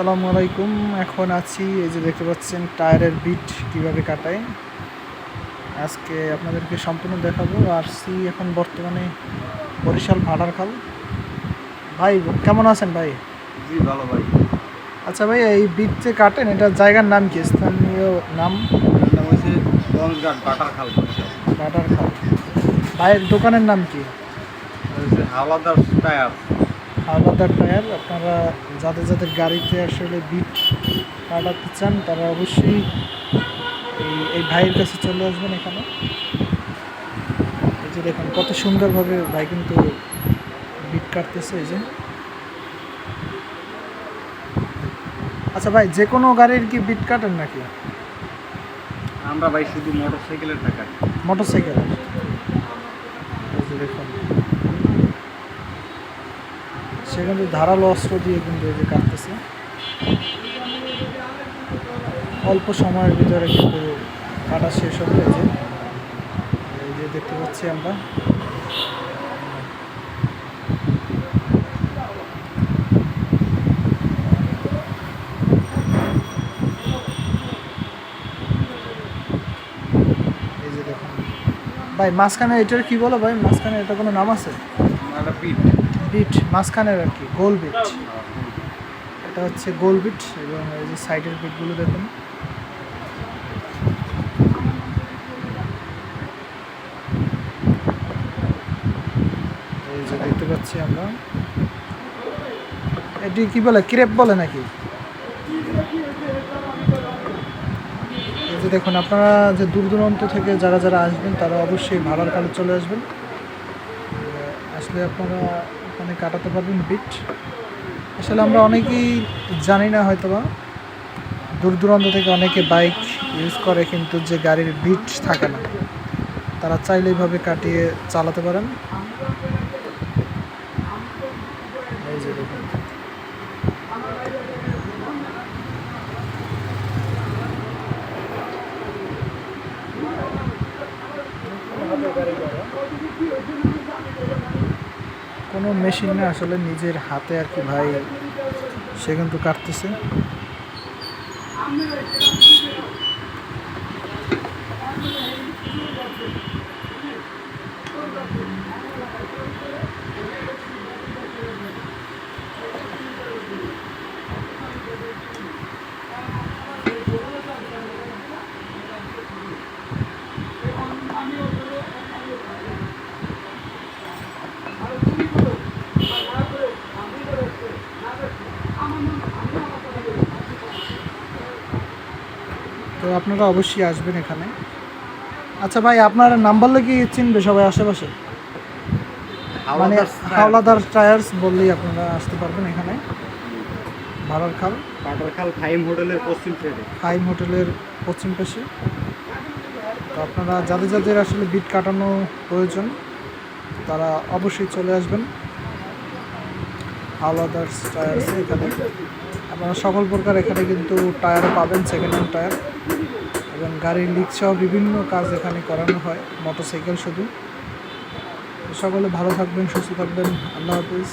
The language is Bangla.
আসসালামু আলাইকুম। এখন আছি এই যে দেখতে পাচ্ছেন টায়ারের বিট কিভাবে কাটায়, আজকে আপনাদেরকে সম্পূর্ণ দেখাবো। আসছি এখন বর্তমানে বরিশাল ভাড়ারখাল। ভাই কেমন আছেন ভাই? জি ভালো ভাই। আচ্ছা ভাই, এই বিট যে কাটেন এটার জায়গার নাম কি, স্থানীয় নাম? এটার নাম হচ্ছে গঞ্জঘাট বাটারখাল বরিশাল। ভাড়ারখাল। ভাইয়ের দোকানের নাম কি? এটা হচ্ছে হাওলাদার টায়ার। হাওলাদার টায়ার। আপনারা যাদের যাদের গাড়িতে আসলে বিট কাটাতে চান তারা অবশ্যই এই ভাইয়ের কাছে চলে আসবেন এখানে। এই যে দেখুন কত সুন্দরভাবে ভাই কিন্তু বিট কাটতেছে এই যে। আচ্ছা ভাই, যে কোনো গাড়ির কি বিট কাটেন নাকি? আমরা ভাই শুধু মোটরসাইকেলের টাকা। মোটরসাইকেলের। এই যে দেখুন সে কিন্তু ধারালো অস্ত্র দিয়ে কিন্তু এই যে কাটতেছে। অল্প সময়ের ভিতরে কিন্তু কাটা শেষ হবে। এই যে দেখতে পাচ্ছি আমরা। এই যে দেখুন ভাই, মাঝখানে এটার কি বলো ভাই, মাঝখানে এটা কোনো নাম আছে? একটা পিট। বিট মাঝখানের আর কি, গোল বিট। এটা হচ্ছে গোল বিট। এবং এই যে সাইডের বিটগুলো দেখুন। এই যে দেখতে পাচ্ছি আমরা। এটি কি বলে, ক্রেপ বলে নাকি? এই যে দেখুন, আপনারা যে দূর দূরান্ত থেকে যারা যারা আসবেন তারা অবশ্যই ভাড়ার কালে চলে আসবেন। আসলে আপনারা ওখানে কাটাতে পারবেন বিট। আসলে আমরা অনেকেই জানি না হয়তোবা, দূর দূরান্ত থেকে অনেকে বাইক ইউজ করে কিন্তু যে গাড়ির বিট থাকে না, তারা চাইলে এইভাবে কাটিয়ে চালাতে পারেন। এই যে দেখুন কোনো মেশিন না, আসলে নিজের হাতে আর কি ভাই সে কিন্তু কাটতেছে। তো আপনারা অবশ্যই আসবেন এখানে। আচ্ছা ভাই, আপনার নাম্বার কি চিনবে সবাই আশেপাশে? মানে হাওলাদার টায়ার্স বললেই আপনারা আসতে পারবেন এখানে, ভাড়ারখাল। বাটারখাল ফাইম হোটেলের পশ্চিম সাইডে। ফাইম হোটেলের পশ্চিম পাশে। তো আপনারা যাদের যাদের আসলে বিট কাটানো প্রয়োজন তারা অবশ্যই চলে আসবেন হাওলাদার টায়ার্সে। এখানে আপনারা সকল প্রকার এখানে কিন্তু টায়ারও পাবেন, সেকেন্ড হ্যান্ড টায়ার। এবং গাড়ির লিক সহ বিভিন্ন কাজ এখানে করানো হয়, মোটরসাইকেল শুধু। সকলে ভালো থাকবেন, সুস্থ থাকবেন। আল্লাহ হাফিজ।